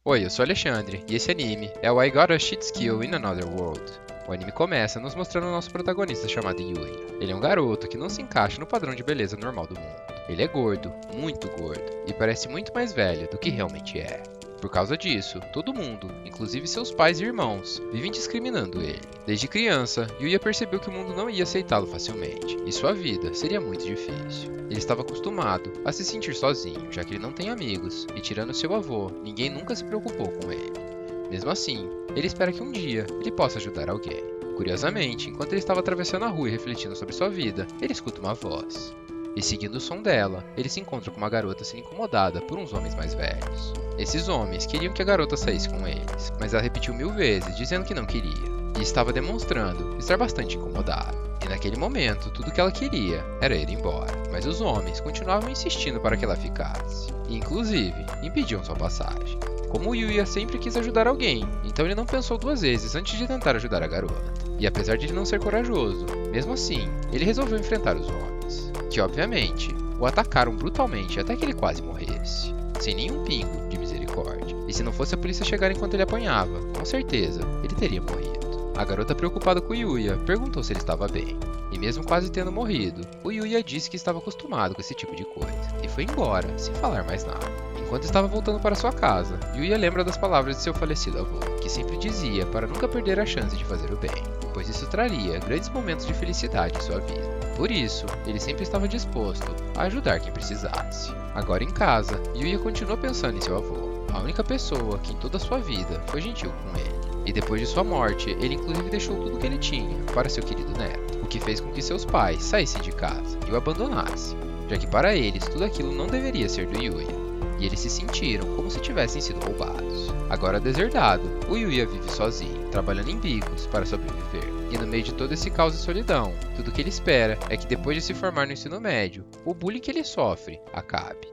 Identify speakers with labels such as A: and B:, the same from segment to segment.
A: Oi, eu sou Alexandre, e esse anime é o I Got a Cheat Skill in Another World. O anime começa nos mostrando o nosso protagonista chamado Yuya. Ele é um garoto que não se encaixa no padrão de beleza normal do mundo. Ele é gordo, muito gordo, e parece muito mais velho do que realmente é. Por causa disso, todo mundo, inclusive seus pais e irmãos, vivem discriminando ele. Desde criança, Yuya percebeu que o mundo não ia aceitá-lo facilmente, e sua vida seria muito difícil. Ele estava acostumado a se sentir sozinho, já que ele não tem amigos, e tirando seu avô, ninguém nunca se preocupou com ele. Mesmo assim, ele espera que um dia ele possa ajudar alguém. Curiosamente, enquanto ele estava atravessando a rua e refletindo sobre sua vida, ele escuta uma voz. E seguindo o som dela, ele se encontra com uma garota sendo incomodada por uns homens mais velhos. Esses homens queriam que a garota saísse com eles, mas ela repetiu 1000 vezes, dizendo que não queria, e estava demonstrando estar bastante incomodada. E naquele momento, tudo que ela queria era ir embora, mas os homens continuavam insistindo para que ela ficasse, e inclusive impediam sua passagem. Como o Yuya sempre quis ajudar alguém, então ele não pensou duas vezes antes de tentar ajudar a garota. E apesar de ele não ser corajoso, mesmo assim, ele resolveu enfrentar os homens, que obviamente o atacaram brutalmente até que ele quase morresse, sem nenhum pingo de misericórdia. E se não fosse a polícia chegar enquanto ele apanhava, com certeza ele teria morrido. A garota, preocupada com o Yuya, perguntou se ele estava bem. E mesmo quase tendo morrido, o Yuya disse que estava acostumado com esse tipo de coisa, e foi embora, sem falar mais nada. Enquanto estava voltando para sua casa, Yuya lembra das palavras de seu falecido avô, que sempre dizia para nunca perder a chance de fazer o bem, pois isso traria grandes momentos de felicidade em sua vida. Por isso, ele sempre estava disposto a ajudar quem precisasse. Agora em casa, Yuya continua pensando em seu avô, a única pessoa que em toda a sua vida foi gentil com ele. E depois de sua morte, ele inclusive deixou tudo o que ele tinha para seu querido neto, o que fez com que seus pais saíssem de casa e o abandonassem, já que para eles tudo aquilo não deveria ser do Yuya, e eles se sentiram como se tivessem sido roubados. Agora deserdado, o Yuya vive sozinho, trabalhando em bicos para sobreviver. E no meio de todo esse caos e solidão, tudo que ele espera é que depois de se formar no ensino médio, o bullying que ele sofre acabe.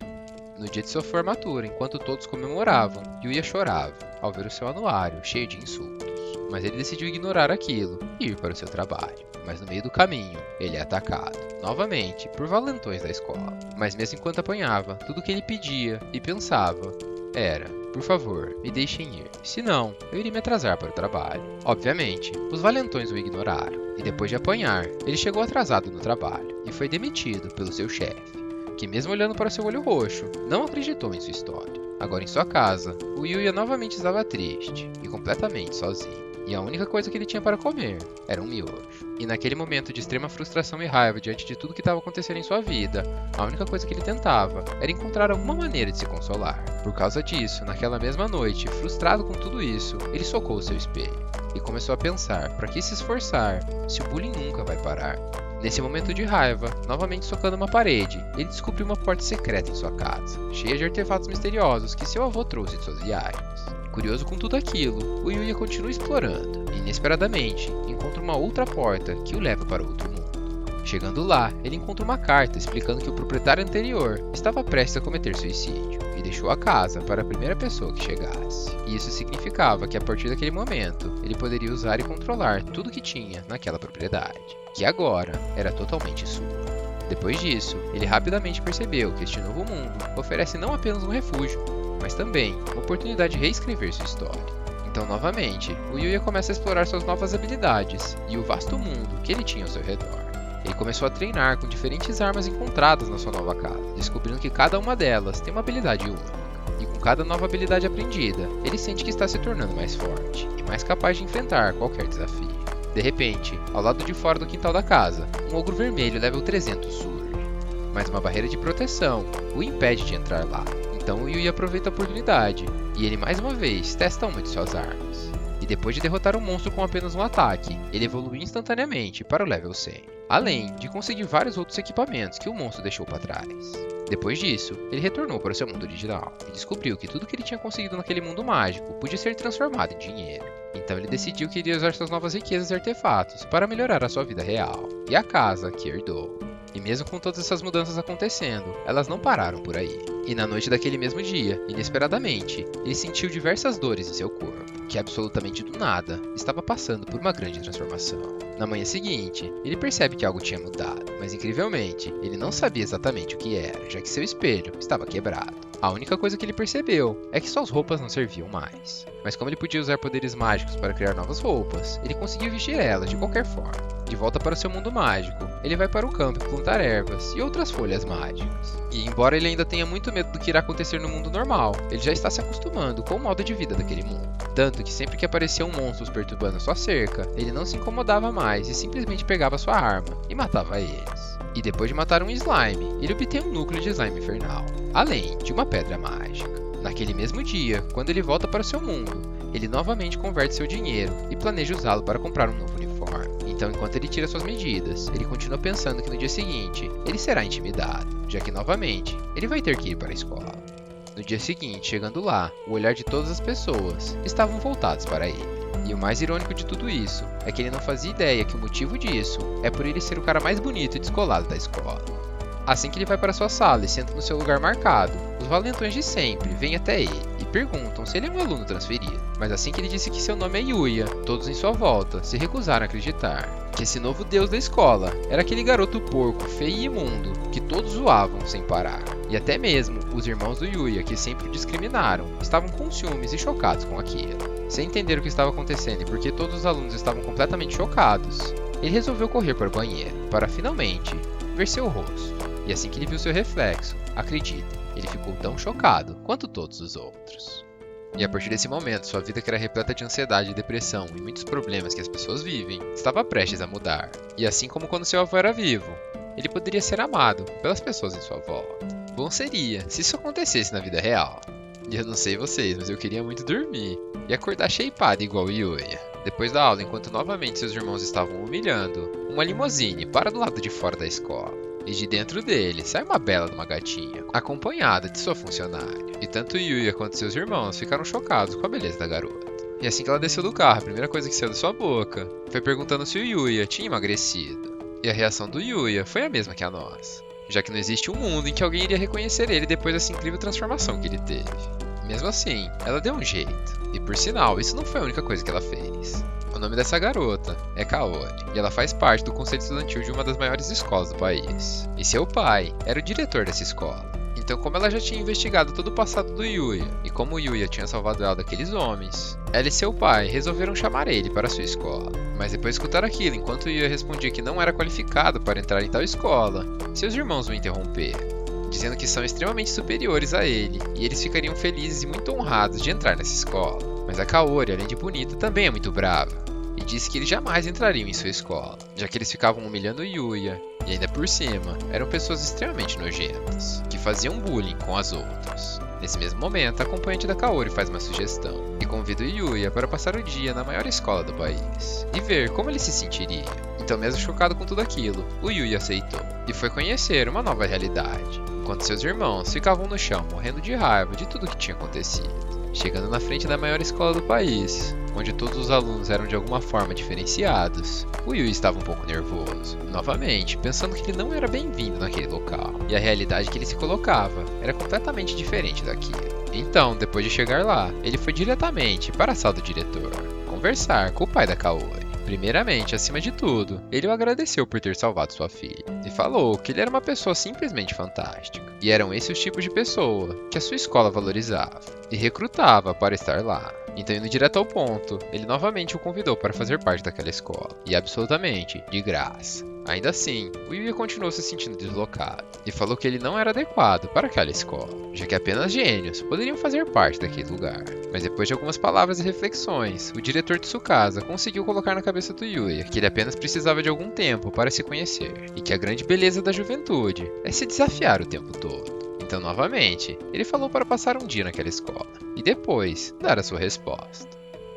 A: No dia de sua formatura, enquanto todos comemoravam, Yuya chorava ao ver o seu anuário cheio de insultos. Mas ele decidiu ignorar aquilo e ir para o seu trabalho. Mas no meio do caminho, ele é atacado, novamente, por valentões da escola. Mas mesmo enquanto apanhava, tudo que ele pedia e pensava era: por favor, me deixem ir, senão eu iria me atrasar para o trabalho. Obviamente, os valentões o ignoraram, e depois de apanhar, ele chegou atrasado no trabalho e foi demitido pelo seu chefe, que mesmo olhando para seu olho roxo, não acreditou em sua história. Agora em sua casa, o Yuya novamente estava triste e completamente sozinho. E a única coisa que ele tinha para comer era um miojo. E naquele momento de extrema frustração e raiva diante de tudo que estava acontecendo em sua vida, a única coisa que ele tentava era encontrar alguma maneira de se consolar. Por causa disso, naquela mesma noite, frustrado com tudo isso, ele socou o seu espelho e começou a pensar: para que se esforçar se o bullying nunca vai parar? Nesse momento de raiva, novamente socando uma parede, ele descobriu uma porta secreta em sua casa, cheia de artefatos misteriosos que seu avô trouxe de suas viagens. Curioso com tudo aquilo, o Yuya continua explorando e, inesperadamente, encontra uma outra porta que o leva para outro mundo. Chegando lá, ele encontra uma carta explicando que o proprietário anterior estava prestes a cometer suicídio e deixou a casa para a primeira pessoa que chegasse. E isso significava que a partir daquele momento, ele poderia usar e controlar tudo que tinha naquela propriedade, que agora era totalmente sua. Depois disso, ele rapidamente percebeu que este novo mundo oferece não apenas um refúgio, mas também uma oportunidade de reescrever sua história. Então, novamente, o Yuya começa a explorar suas novas habilidades e o vasto mundo que ele tinha ao seu redor. Ele começou a treinar com diferentes armas encontradas na sua nova casa, descobrindo que cada uma delas tem uma habilidade única. E com cada nova habilidade aprendida, ele sente que está se tornando mais forte e mais capaz de enfrentar qualquer desafio. De repente, ao lado de fora do quintal da casa, um ogro vermelho level 300 surge, mas uma barreira de proteção o impede de entrar lá. Então o Yuya aproveita a oportunidade e ele mais uma vez testa uma de suas armas. E depois de derrotar um monstro com apenas um ataque, ele evolui instantaneamente para o level 100, além de conseguir vários outros equipamentos que o monstro deixou para trás. Depois disso, ele retornou para o seu mundo original e descobriu que tudo que ele tinha conseguido naquele mundo mágico podia ser transformado em dinheiro. Então ele decidiu que iria usar suas novas riquezas e artefatos para melhorar a sua vida real e a casa que herdou. E mesmo com todas essas mudanças acontecendo, elas não pararam por aí. E na noite daquele mesmo dia, inesperadamente, ele sentiu diversas dores em seu corpo, que absolutamente do nada estava passando por uma grande transformação. Na manhã seguinte, ele percebe que algo tinha mudado, mas incrivelmente, ele não sabia exatamente o que era, já que seu espelho estava quebrado. A única coisa que ele percebeu é que suas roupas não serviam mais. Mas como ele podia usar poderes mágicos para criar novas roupas, ele conseguiu vestir elas de qualquer forma. De volta para o seu mundo mágico, ele vai para o campo plantar ervas e outras folhas mágicas. E embora ele ainda tenha muito medo do que irá acontecer no mundo normal, ele já está se acostumando com o modo de vida daquele mundo. Tanto que sempre que apareciam monstros perturbando sua cerca, ele não se incomodava mais e simplesmente pegava sua arma e matava eles. E depois de matar um slime, ele obtém um núcleo de slime infernal, além de uma pedra mágica. Naquele mesmo dia, quando ele volta para o seu mundo, ele novamente converte seu dinheiro e planeja usá-lo para comprar um novo uniforme. Então, enquanto ele tira suas medidas, ele continua pensando que no dia seguinte, ele será intimidado, já que novamente, ele vai ter que ir para a escola. No dia seguinte, chegando lá, o olhar de todas as pessoas estavam voltados para ele. E o mais irônico de tudo isso é que ele não fazia ideia que o motivo disso é por ele ser o cara mais bonito e descolado da escola. Assim que ele vai para sua sala e senta no seu lugar marcado, os valentões de sempre vêm até ele e perguntam se ele é um aluno transferido. Mas assim que ele disse que seu nome é Yuya, todos em sua volta se recusaram a acreditar que esse novo deus da escola era aquele garoto porco, feio e imundo que todos zoavam sem parar. E até mesmo os irmãos do Yuya, que sempre o discriminaram, estavam com ciúmes e chocados com aquilo. Sem entender o que estava acontecendo e porque todos os alunos estavam completamente chocados, ele resolveu correr para o banheiro, para finalmente ver seu rosto. E assim que ele viu seu reflexo, acredita, ele ficou tão chocado quanto todos os outros. E a partir desse momento, sua vida, que era repleta de ansiedade, depressão e muitos problemas que as pessoas vivem, estava prestes a mudar. E assim como quando seu avô era vivo, ele poderia ser amado pelas pessoas em sua volta. Bom seria se isso acontecesse na vida real. E eu não sei vocês, mas eu queria muito dormir e acordar shapeado igual o Yuya. Depois da aula, enquanto novamente seus irmãos estavam humilhando, uma limusine para do lado de fora da escola. E de dentro dele sai uma bela de uma gatinha, acompanhada de sua funcionária. E tanto Yuya quanto seus irmãos ficaram chocados com a beleza da garota. E assim que ela desceu do carro, a primeira coisa que saiu da sua boca foi perguntando se o Yuya tinha emagrecido. E a reação do Yuya foi a mesma que a nossa, já que não existe um mundo em que alguém iria reconhecer ele depois dessa incrível transformação que ele teve. Mesmo assim, ela deu um jeito. E por sinal, isso não foi a única coisa que ela fez. O nome dessa garota é Kaori, e ela faz parte do conselho estudantil de uma das maiores escolas do país. E seu pai era o diretor dessa escola. Então, como ela já tinha investigado todo o passado do Yuya, e como o Yuya tinha salvado ela daqueles homens, ela e seu pai resolveram chamar ele para sua escola. Mas depois de escutar aquilo, enquanto o Yuya respondia que não era qualificado para entrar em tal escola, seus irmãos o interromperam, dizendo que são extremamente superiores a ele, e eles ficariam felizes e muito honrados de entrar nessa escola. Mas a Kaori, além de bonita, também é muito brava, e disse que eles jamais entrariam em sua escola, já que eles ficavam humilhando o Yuya, e ainda por cima, eram pessoas extremamente nojentas, que faziam bullying com as outras. Nesse mesmo momento, a acompanhante da Kaori faz uma sugestão, e convida o Yuya para passar o dia na maior escola do país, e ver como ele se sentiria. Então, mesmo chocado com tudo aquilo, o Yuya aceitou, e foi conhecer uma nova realidade, enquanto seus irmãos ficavam no chão morrendo de raiva de tudo o que tinha acontecido. Chegando na frente da maior escola do país, onde todos os alunos eram de alguma forma diferenciados, o Yuya estava um pouco nervoso, novamente pensando que ele não era bem-vindo naquele local, e a realidade que ele se colocava era completamente diferente daquilo. Então, depois de chegar lá, ele foi diretamente para a sala do diretor, conversar com o pai da Kaori. Primeiramente, acima de tudo, ele o agradeceu por ter salvado sua filha, e falou que ele era uma pessoa simplesmente fantástica, e eram esses os tipos de pessoa que a sua escola valorizava, e recrutava para estar lá. Então, indo direto ao ponto, ele novamente o convidou para fazer parte daquela escola, e absolutamente de graça. Ainda assim, o Yuya continuou se sentindo deslocado, e falou que ele não era adequado para aquela escola, já que apenas gênios poderiam fazer parte daquele lugar. Mas depois de algumas palavras e reflexões, o diretor de Tsukasa conseguiu colocar na cabeça do Yuya que ele apenas precisava de algum tempo para se conhecer, e que a grande beleza da juventude é se desafiar o tempo todo. Então, novamente, ele falou para passar um dia naquela escola, e depois dar a sua resposta.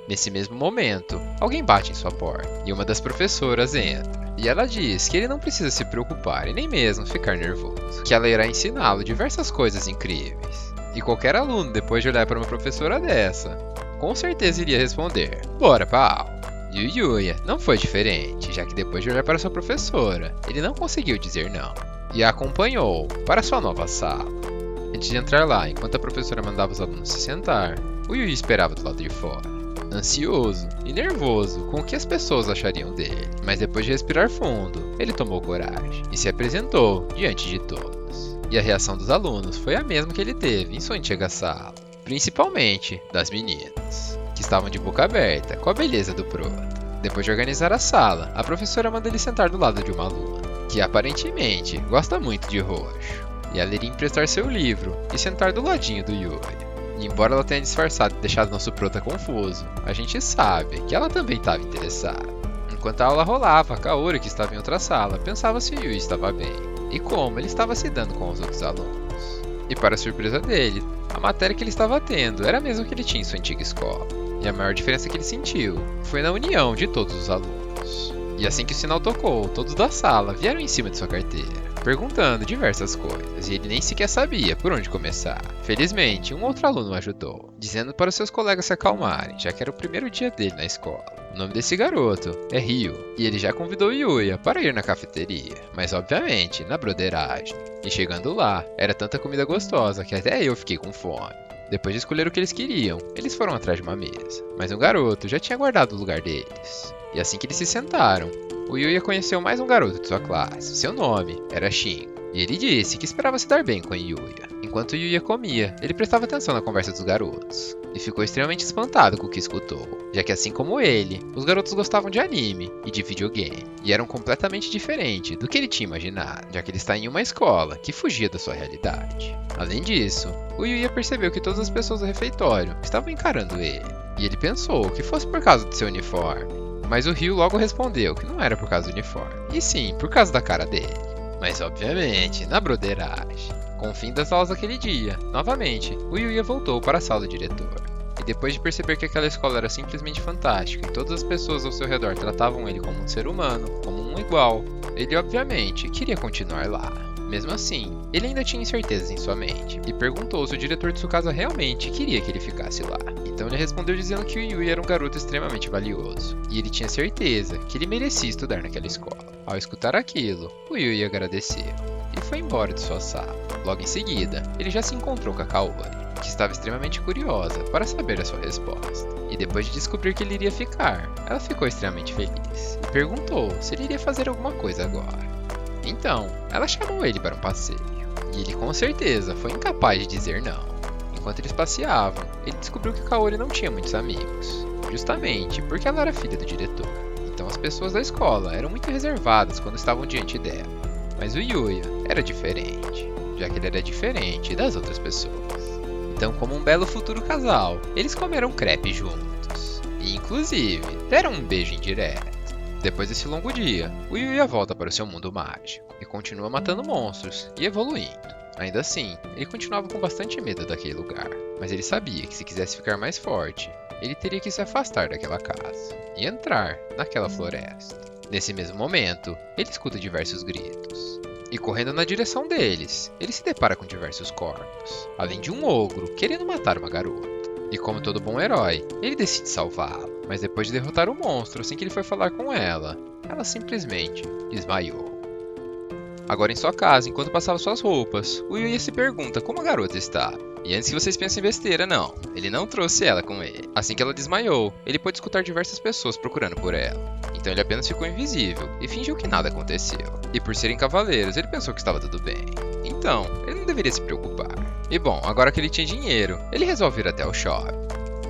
A: Nesse mesmo momento, alguém bate em sua porta, e uma das professoras entra. E ela diz que ele não precisa se preocupar e nem mesmo ficar nervoso, que ela irá ensiná-lo diversas coisas incríveis. E qualquer aluno, depois de olhar para uma professora dessa, com certeza iria responder: bora pra aula. E o Yuya não foi diferente, já que depois de olhar para sua professora, ele não conseguiu dizer não, e a acompanhou para sua nova sala. Antes de entrar lá, enquanto a professora mandava os alunos se sentar, o Yuya esperava do lado de fora, ansioso e nervoso com o que as pessoas achariam dele. Mas depois de respirar fundo, ele tomou coragem e se apresentou diante de todos. E a reação dos alunos foi a mesma que ele teve em sua antiga sala. Principalmente das meninas, que estavam de boca aberta com a beleza do prota. Depois de organizar a sala, a professora manda ele sentar do lado de uma aluna, que aparentemente gosta muito de roxo. E ela iria emprestar seu livro e sentar do ladinho do Yuya. E embora ela tenha disfarçado e deixado nosso prota confuso, a gente sabe que ela também estava interessada. Enquanto a aula rolava, Kaori, que estava em outra sala, pensava se o Yuya estava bem e como ele estava se dando com os outros alunos. E para surpresa dele, a matéria que ele estava tendo era a mesma que ele tinha em sua antiga escola. E a maior diferença que ele sentiu foi na união de todos os alunos. E assim que o sinal tocou, todos da sala vieram em cima de sua carteira, perguntando diversas coisas, e ele nem sequer sabia por onde começar. Felizmente, um outro aluno o ajudou, dizendo para os seus colegas se acalmarem, já que era o primeiro dia dele na escola. O nome desse garoto é Ryo, e ele já convidou Yuya para ir na cafeteria, mas obviamente na broderagem. E chegando lá, era tanta comida gostosa que até eu fiquei com fome. Depois de escolher o que eles queriam, eles foram atrás de uma mesa, mas um garoto já tinha guardado o lugar deles. E assim que eles se sentaram, o Yuya conheceu mais um garoto de sua classe. Seu nome era Shin, e ele disse que esperava se dar bem com Yuya. Enquanto Yuya comia, ele prestava atenção na conversa dos garotos, e ficou extremamente espantado com o que escutou, já que assim como ele, os garotos gostavam de anime e de videogame, e eram completamente diferentes do que ele tinha imaginado, já que ele está em uma escola que fugia da sua realidade. Além disso, o Yuya percebeu que todas as pessoas do refeitório estavam encarando ele, e ele pensou que fosse por causa do seu uniforme. Mas o Ryo logo respondeu que não era por causa do uniforme, e sim por causa da cara dele. Mas obviamente, na broderagem. Com o fim das aulas daquele dia, novamente, o Yuya voltou para a sala do diretor. E depois de perceber que aquela escola era simplesmente fantástica e todas as pessoas ao seu redor tratavam ele como um ser humano, como um igual, ele obviamente queria continuar lá. Mesmo assim, ele ainda tinha incertezas em sua mente, e perguntou se o diretor de sua casa realmente queria que ele ficasse lá. Então ele respondeu dizendo que o Yuya era um garoto extremamente valioso, e ele tinha certeza que ele merecia estudar naquela escola. Ao escutar aquilo, o Yuya agradeceu, e foi embora de sua sala. Logo em seguida, ele já se encontrou com a Kaori, que estava extremamente curiosa para saber a sua resposta. E depois de descobrir que ele iria ficar, ela ficou extremamente feliz, e perguntou se ele iria fazer alguma coisa agora. Então, ela chamou ele para um passeio, e ele com certeza foi incapaz de dizer não. Enquanto eles passeavam, ele descobriu que Kaori não tinha muitos amigos, justamente porque ela era filha do diretor. Então as pessoas da escola eram muito reservadas quando estavam diante dela. Mas o Yuya era diferente, já que ele era diferente das outras pessoas. Então, como um belo futuro casal, eles comeram crepe juntos, e inclusive deram um beijo indireto. Depois desse longo dia, o Yuya volta para o seu mundo mágico e continua matando monstros e evoluindo. Ainda assim, ele continuava com bastante medo daquele lugar, mas ele sabia que se quisesse ficar mais forte, ele teria que se afastar daquela casa e entrar naquela floresta. Nesse mesmo momento, ele escuta diversos gritos, e correndo na direção deles, ele se depara com diversos corpos, além de um ogro querendo matar uma garota. E como todo bom herói, ele decide salvá-la. Mas depois de derrotar o monstro, assim que ele foi falar com ela, ela simplesmente desmaiou. Agora em sua casa, enquanto passava suas roupas, o Yuya se pergunta como a garota está. E antes que vocês pensem besteira, não, ele não trouxe ela com ele. Assim que ela desmaiou, ele pôde escutar diversas pessoas procurando por ela. Então ele apenas ficou invisível e fingiu que nada aconteceu. E por serem cavaleiros, ele pensou que estava tudo bem. Então, ele não deveria se preocupar. E bom, agora que ele tinha dinheiro, ele resolve ir até o shopping,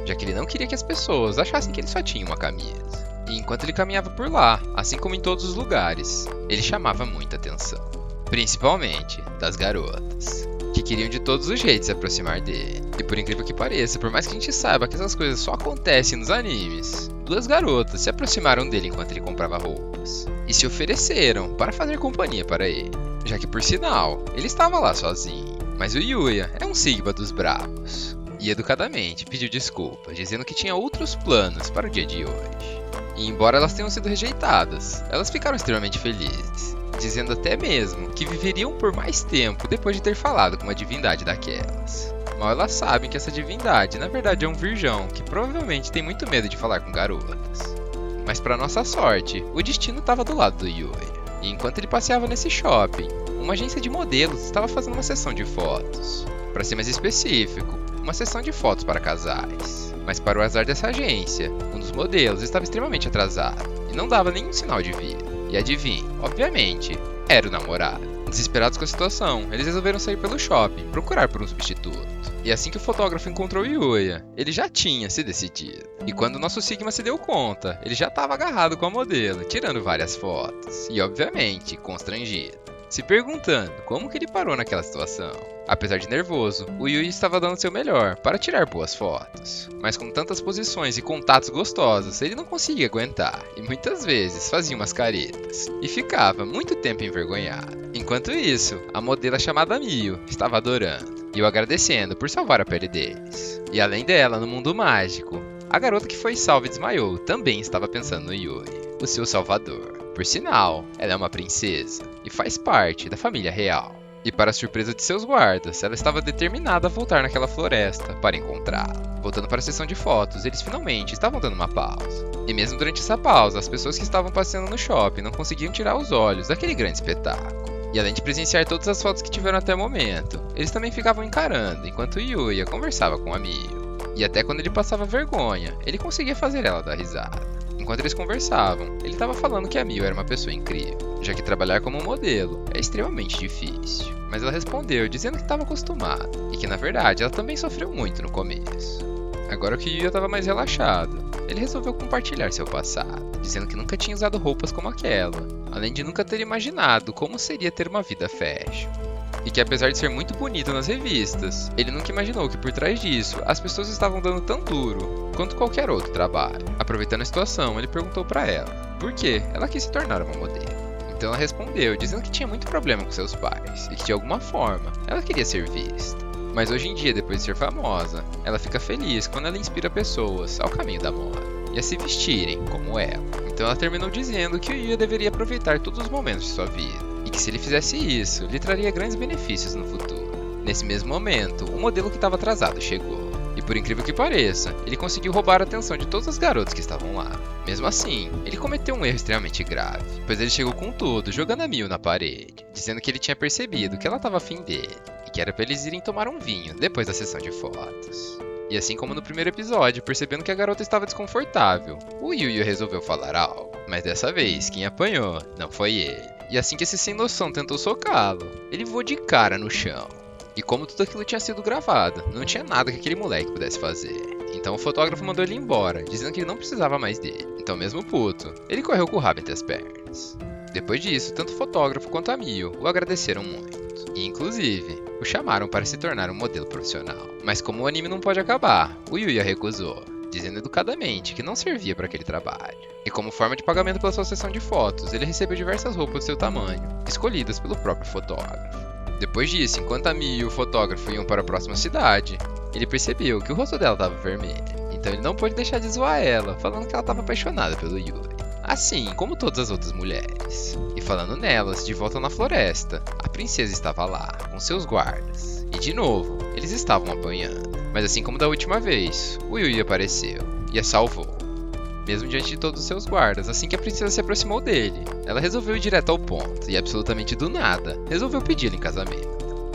A: já que ele não queria que as pessoas achassem que ele só tinha uma camisa. E enquanto ele caminhava por lá, assim como em todos os lugares, ele chamava muita atenção. Principalmente das garotas, que queriam de todos os jeitos se aproximar dele. E por incrível que pareça, por mais que a gente saiba que essas coisas só acontecem nos animes, duas garotas se aproximaram dele enquanto ele comprava roupas, e se ofereceram para fazer companhia para ele, já que por sinal, ele estava lá sozinho. Mas o Yuya é um Sigma dos bravos, e educadamente pediu desculpas, dizendo que tinha outros planos para o dia de hoje. E embora elas tenham sido rejeitadas, elas ficaram extremamente felizes, dizendo até mesmo que viveriam por mais tempo depois de ter falado com uma divindade daquelas. Mal elas sabem que essa divindade na verdade é um virgão que provavelmente tem muito medo de falar com garotas. Mas para nossa sorte, o destino estava do lado do Yuya. E enquanto ele passeava nesse shopping, uma agência de modelos estava fazendo uma sessão de fotos. Para ser mais específico, uma sessão de fotos para casais. Mas para o azar dessa agência, um dos modelos estava extremamente atrasado e não dava nenhum sinal de vida. E adivinhe, obviamente, era o namorado. Desesperados com a situação, eles resolveram sair pelo shopping, procurar por um substituto. E assim que o fotógrafo encontrou Yuya, ele já tinha se decidido. E quando o nosso Sigma se deu conta, ele já estava agarrado com a modelo, tirando várias fotos. E obviamente, constrangido, se perguntando como que ele parou naquela situação. Apesar de nervoso, o Yuya estava dando seu melhor para tirar boas fotos. Mas com tantas posições e contatos gostosos, ele não conseguia aguentar, e muitas vezes fazia umas caretas, e ficava muito tempo envergonhado. Enquanto isso, a modelo chamada Mio estava adorando, e o agradecendo por salvar a pele deles. E além dela, no mundo mágico, a garota que foi salva e desmaiou também estava pensando no Yuya, o seu salvador. Por sinal, ela é uma princesa, e faz parte da família real. E para a surpresa de seus guardas, ela estava determinada a voltar naquela floresta para encontrá-lo. Voltando para a sessão de fotos, eles finalmente estavam dando uma pausa. E mesmo durante essa pausa, as pessoas que estavam passeando no shopping não conseguiam tirar os olhos daquele grande espetáculo. E além de presenciar todas as fotos que tiveram até o momento, eles também ficavam encarando enquanto Yuya conversava com a Mio. E até quando ele passava vergonha, ele conseguia fazer ela dar risada. Enquanto eles conversavam, ele estava falando que a Mio era uma pessoa incrível, já que trabalhar como modelo é extremamente difícil. Mas ela respondeu dizendo que estava acostumada, e que na verdade ela também sofreu muito no começo. Agora que Yuya estava mais relaxado, ele resolveu compartilhar seu passado, dizendo que nunca tinha usado roupas como aquela, além de nunca ter imaginado como seria ter uma vida fashion. E que apesar de ser muito bonito nas revistas, ele nunca imaginou que por trás disso as pessoas estavam dando tão duro quanto qualquer outro trabalho. Aproveitando a situação, ele perguntou para ela por que ela quis se tornar uma modelo. Então ela respondeu dizendo que tinha muito problema com seus pais e que de alguma forma ela queria ser vista. Mas hoje em dia, depois de ser famosa, ela fica feliz quando ela inspira pessoas ao caminho da moda e a se vestirem como ela. Então ela terminou dizendo que o Yuya deveria aproveitar todos os momentos de sua vida e que se ele fizesse isso, lhe traria grandes benefícios no futuro. Nesse mesmo momento, o modelo que estava atrasado chegou. E por incrível que pareça, ele conseguiu roubar a atenção de todas as garotas que estavam lá. Mesmo assim, ele cometeu um erro extremamente grave, pois ele chegou com tudo, jogando a Mio na parede, dizendo que ele tinha percebido que ela estava afim dele, e que era para eles irem tomar um vinho depois da sessão de fotos. E assim como no primeiro episódio, percebendo que a garota estava desconfortável, o Yuya resolveu falar algo, mas dessa vez quem apanhou não foi ele. E assim que esse sem noção tentou socá-lo, ele voou de cara no chão. E como tudo aquilo tinha sido gravado, não tinha nada que aquele moleque pudesse fazer. Então o fotógrafo mandou ele embora, dizendo que ele não precisava mais dele. Então mesmo puto, ele correu com o rabo entre as pernas. Depois disso, tanto o fotógrafo quanto a Mio o agradeceram muito. E inclusive, o chamaram para se tornar um modelo profissional. Mas como o anime não pode acabar, o Yuya recusou, dizendo educadamente que não servia para aquele trabalho. E como forma de pagamento pela sua sessão de fotos, ele recebeu diversas roupas de seu tamanho, escolhidas pelo próprio fotógrafo. Depois disso, enquanto a Mio e o fotógrafo iam para a próxima cidade, ele percebeu que o rosto dela estava vermelho. Então ele não pôde deixar de zoar ela, falando que ela estava apaixonada pelo Yuya. Assim como todas as outras mulheres. E falando nelas, de volta na floresta, a princesa estava lá, com seus guardas. E de novo, eles estavam apanhando. Mas assim como da última vez, o Yuya apareceu e a salvou. Mesmo diante de todos os seus guardas, assim que a princesa se aproximou dele, ela resolveu ir direto ao ponto e absolutamente do nada, resolveu pedi-lo em casamento,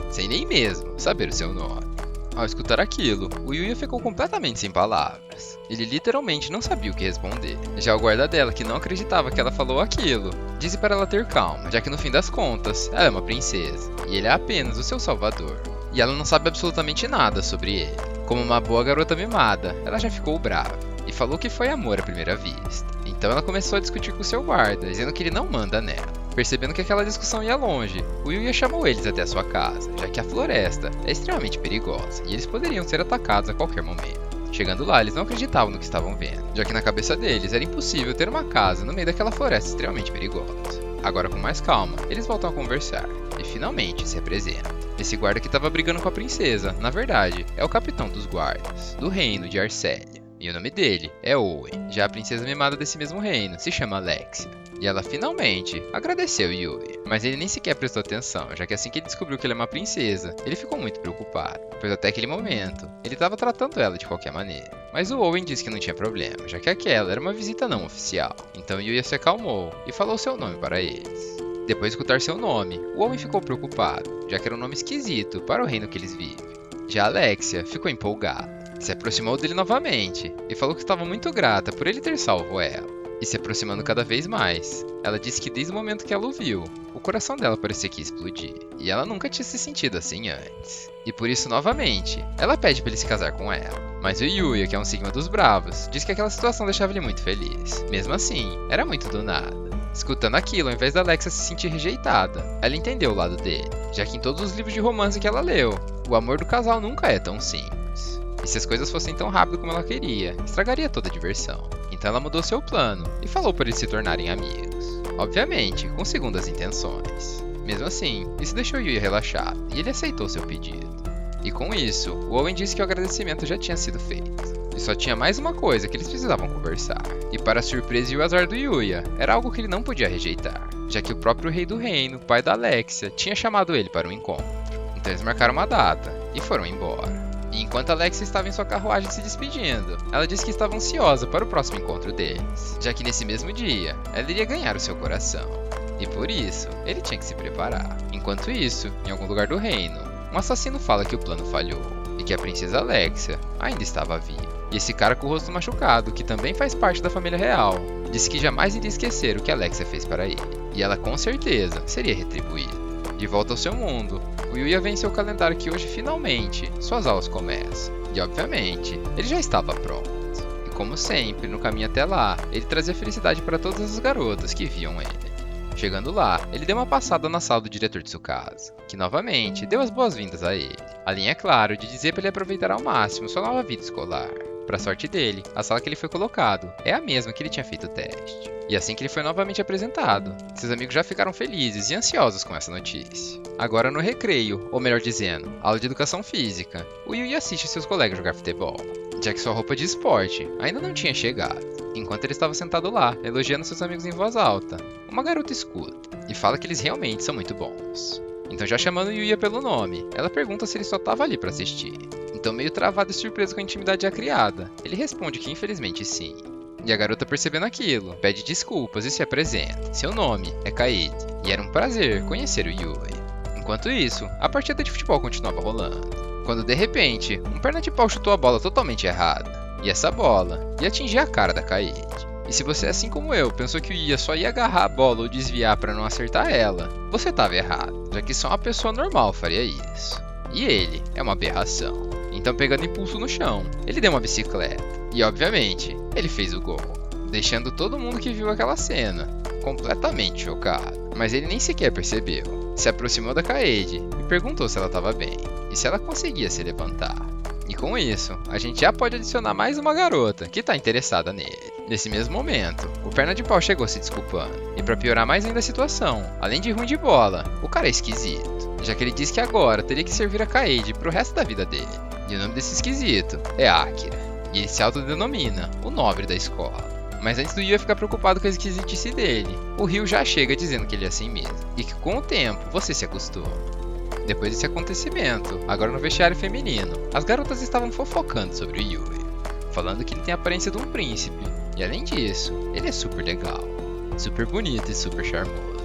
A: sem nem mesmo saber o seu nome. Ao escutar aquilo, o Yuya ficou completamente sem palavras. Ele literalmente não sabia o que responder. Já o guarda dela, que não acreditava que ela falou aquilo, disse para ela ter calma, já que no fim das contas, ela é uma princesa, e ele é apenas o seu salvador. E ela não sabe absolutamente nada sobre ele. Como uma boa garota mimada, ela já ficou brava e falou que foi amor à primeira vista. Então ela começou a discutir com seu guarda, dizendo que ele não manda nela. Percebendo que aquela discussão ia longe, o Yuya chamou eles até a sua casa, já que a floresta é extremamente perigosa e eles poderiam ser atacados a qualquer momento. Chegando lá, eles não acreditavam no que estavam vendo, já que na cabeça deles era impossível ter uma casa no meio daquela floresta extremamente perigosa. Agora com mais calma, eles voltam a conversar e finalmente se apresentam. Esse guarda que estava brigando com a princesa, na verdade, é o capitão dos guardas, do reino de Arcélia. E o nome dele é Owen. Já a princesa mimada desse mesmo reino se chama Alexia. E ela finalmente agradeceu Yuya. Mas ele nem sequer prestou atenção, já que assim que ele descobriu que ela é uma princesa, ele ficou muito preocupado. Pois até aquele momento, ele estava tratando ela de qualquer maneira. Mas o Owen disse que não tinha problema, já que aquela era uma visita não oficial. Então Yuya se acalmou e falou seu nome para eles. Depois de escutar seu nome, o Owen ficou preocupado, já que era um nome esquisito para o reino que eles vivem. Já Alexia ficou empolgada. Se aproximou dele novamente e falou que estava muito grata por ele ter salvo ela. e se aproximando cada vez mais. Ela disse que desde o momento que ela o viu, o coração dela parecia que ia explodir, e ela nunca tinha se sentido assim antes. E por isso, novamente, ela pede para ele se casar com ela. Mas o Yuya, que é um sigma dos bravos, diz que aquela situação deixava ele muito feliz. Mesmo assim, era muito do nada. Escutando aquilo, ao invés da Alexia se sentir rejeitada, ela entendeu o lado dele, já que em todos os livros de romance que ela leu, o amor do casal nunca é tão simples. E se as coisas fossem tão rápido como ela queria, estragaria toda a diversão. Então ela mudou seu plano e falou para eles se tornarem amigos. Obviamente, com segundas intenções. Mesmo assim, isso deixou Yuya relaxado e ele aceitou seu pedido. E com isso, o Owen disse que o agradecimento já tinha sido feito. E só tinha mais uma coisa que eles precisavam conversar. E para a surpresa e o azar do Yuya, era algo que ele não podia rejeitar, já que o próprio rei do reino, pai da Alexia, tinha chamado ele para um encontro. Então eles marcaram uma data e foram embora. E enquanto Alexia estava em sua carruagem se despedindo, ela disse que estava ansiosa para o próximo encontro deles, já que nesse mesmo dia, ela iria ganhar o seu coração. E por isso, ele tinha que se preparar. Enquanto isso, em algum lugar do reino, um assassino fala que o plano falhou, e que a princesa Alexia ainda estava viva. E esse cara com o rosto machucado, que também faz parte da família real, disse que jamais iria esquecer o que Alexia fez para ele, e ela com certeza seria retribuída. De volta ao seu mundo, o Yuya venceu o calendário que hoje finalmente suas aulas começam. E obviamente, ele já estava pronto. E como sempre, no caminho até lá, ele trazia felicidade para todas as garotas que viam ele. Chegando lá, ele deu uma passada na sala do diretor de Tsukasa, que novamente deu as boas-vindas a ele. Além, é claro, de dizer para ele aproveitar ao máximo sua nova vida escolar. Para sorte dele, a sala que ele foi colocado é a mesma que ele tinha feito o teste. E assim que ele foi novamente apresentado, seus amigos já ficaram felizes e ansiosos com essa notícia. Agora no recreio, ou melhor dizendo, aula de educação física, o Yuya assiste seus colegas jogar futebol, já que sua roupa de esporte ainda não tinha chegado. Enquanto ele estava sentado lá, elogiando seus amigos em voz alta, uma garota escuta e fala que eles realmente são muito bons. Então, já chamando Yuya pelo nome, ela pergunta se ele só estava ali para assistir. Então, meio travado e surpreso com a intimidade já criada, ele responde que infelizmente sim. E a garota, percebendo aquilo, pede desculpas e se apresenta. Seu nome é Kaede, e era um prazer conhecer o Yuya. Enquanto isso, a partida de futebol continuava rolando, quando de repente, um perna de pau chutou a bola totalmente errada, e essa bola ia atingir a cara da Kaede. E se você, assim como eu, pensou que o Yuya só ia agarrar a bola ou desviar para não acertar ela, você estava errado, já que só uma pessoa normal faria isso. E ele é uma aberração. Então, pegando impulso no chão, ele deu uma bicicleta. E, obviamente, ele fez o gol, deixando todo mundo que viu aquela cena completamente chocado. Mas ele nem sequer percebeu. Se aproximou da Kaede e perguntou se ela estava bem e se ela conseguia se levantar. E com isso, a gente já pode adicionar mais uma garota que está interessada nele. Nesse mesmo momento, o perna de pau chegou se desculpando. E para piorar mais ainda a situação, além de ruim de bola, o cara é esquisito, já que ele diz que agora teria que servir a Kaede pro resto da vida dele. E o nome desse esquisito é Akira, e ele se autodenomina o nobre da escola. Mas antes do Yuya ficar preocupado com a esquisitice dele, o Ryu já chega dizendo que ele é assim mesmo, e que com o tempo você se acostuma. Depois desse acontecimento, agora no vestiário feminino, as garotas estavam fofocando sobre o Yuya, falando que ele tem a aparência de um príncipe, e além disso, ele é super legal, super bonito e super charmoso.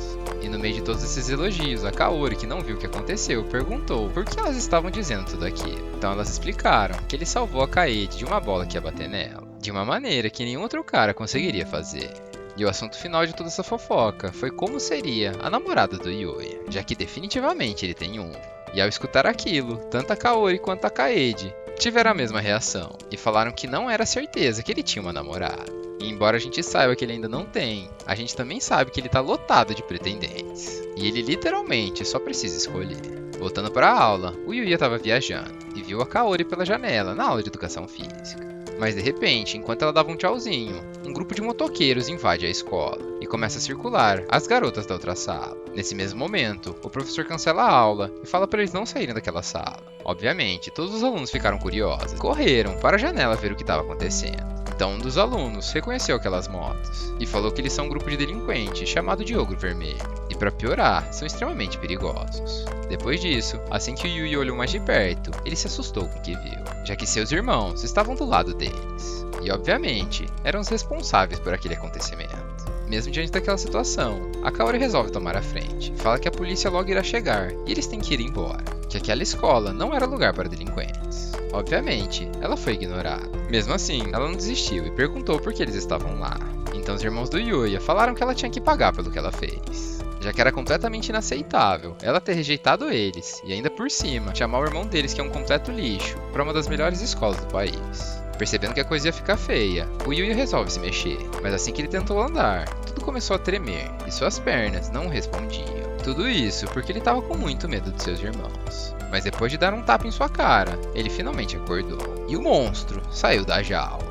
A: E no meio de todos esses elogios, a Kaori, que não viu o que aconteceu, perguntou por que elas estavam dizendo tudo aquilo. Então elas explicaram que ele salvou a Kaede de uma bola que ia bater nela, de uma maneira que nenhum outro cara conseguiria fazer. E o assunto final de toda essa fofoca foi como seria a namorada do Yuya, já que definitivamente ele tem um. E ao escutar aquilo, tanto a Kaori quanto a Kaede tiveram a mesma reação, e falaram que não era certeza que ele tinha uma namorada. E embora a gente saiba que ele ainda não tem, a gente também sabe que ele tá lotado de pretendentes. E ele literalmente só precisa escolher. Voltando para a aula, o Yuya estava viajando, e viu a Kaori pela janela na aula de educação física. Mas de repente, enquanto ela dava um tchauzinho, um grupo de motoqueiros invade a escola e começa a circular as garotas da outra sala. Nesse mesmo momento, o professor cancela a aula e fala para eles não saírem daquela sala. Obviamente, todos os alunos ficaram curiosos e correram para a janela ver o que estava acontecendo. Então um dos alunos reconheceu aquelas motos e falou que eles são um grupo de delinquentes chamado de Ogro Vermelho. E para piorar, são extremamente perigosos. Depois disso, assim que o Yuya olhou mais de perto, ele se assustou com o que viu, já que seus irmãos estavam do lado deles. E obviamente, eram os responsáveis por aquele acontecimento. Mesmo diante daquela situação, a Kaori resolve tomar a frente. Fala que a polícia logo irá chegar e eles têm que ir embora, que aquela escola não era lugar para delinquentes. Obviamente, ela foi ignorada. Mesmo assim, ela não desistiu e perguntou por que eles estavam lá. Então os irmãos do Yuya falaram que ela tinha que pagar pelo que ela fez, já que era completamente inaceitável ela ter rejeitado eles e ainda por cima chamar o irmão deles, que é um completo lixo, para uma das melhores escolas do país. Percebendo que a coisa ia ficar feia, o Yuya resolve se mexer, mas assim que ele tentou andar, tudo começou a tremer e suas pernas não respondiam. Tudo isso porque ele estava com muito medo de seus irmãos. Mas depois de dar um tapa em sua cara, ele finalmente acordou. E o monstro saiu da jaula.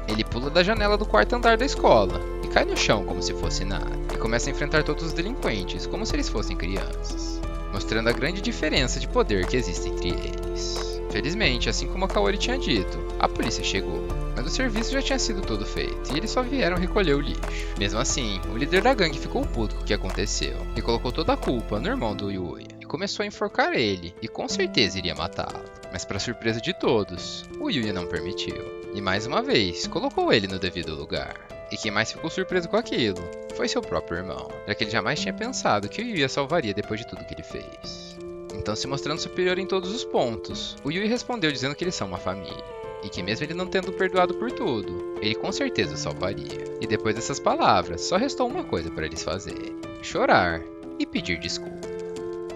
A: Ele pula da janela do quarto andar da escola e cai no chão como se fosse nada. E começa a enfrentar todos os delinquentes como se eles fossem crianças, mostrando a grande diferença de poder que existe entre eles. Felizmente, assim como a Kaori tinha dito, a polícia chegou, mas o serviço já tinha sido todo feito e eles só vieram recolher o lixo. Mesmo assim, o líder da gangue ficou puto com o que aconteceu e colocou toda a culpa no irmão do Yuya e começou a enforcar ele e com certeza iria matá-lo. Mas para surpresa de todos, o Yuya não permitiu e mais uma vez colocou ele no devido lugar. E quem mais ficou surpreso com aquilo foi seu próprio irmão, já que ele jamais tinha pensado que o Yuya salvaria depois de tudo que ele fez. Então, se mostrando superior em todos os pontos, o Yuya respondeu dizendo que eles são uma família, e que mesmo ele não tendo perdoado por tudo, ele com certeza o salvaria. E depois dessas palavras, só restou uma coisa para eles fazerem: chorar e pedir desculpa.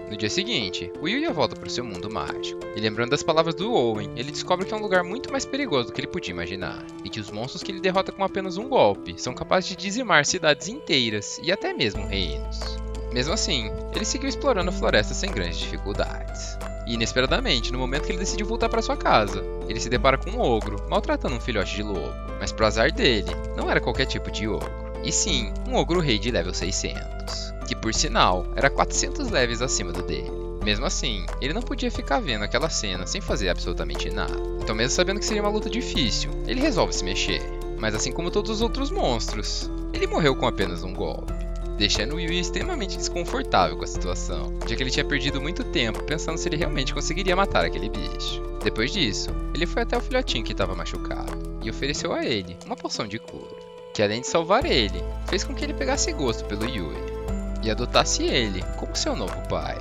A: No dia seguinte, o Yuya volta para o seu mundo mágico, e lembrando das palavras do Owen, ele descobre que é um lugar muito mais perigoso do que ele podia imaginar, e que os monstros que ele derrota com apenas um golpe são capazes de dizimar cidades inteiras e até mesmo reinos. Mesmo assim, ele seguiu explorando a floresta sem grandes dificuldades. E inesperadamente, no momento que ele decidiu voltar para sua casa, ele se depara com um ogro maltratando um filhote de lobo. Mas pro azar dele, não era qualquer tipo de ogro, e sim um ogro rei de level 600, que por sinal era 400 levels acima do dele. Mesmo assim, ele não podia ficar vendo aquela cena sem fazer absolutamente nada. Então, mesmo sabendo que seria uma luta difícil, ele resolve se mexer. Mas assim como todos os outros monstros, ele morreu com apenas um golpe, deixando o Yuya extremamente desconfortável com a situação, já que ele tinha perdido muito tempo pensando se ele realmente conseguiria matar aquele bicho. Depois disso, ele foi até o filhotinho que estava machucado e ofereceu a ele uma poção de cura, que além de salvar ele, fez com que ele pegasse gosto pelo Yuya e adotasse ele como seu novo pai,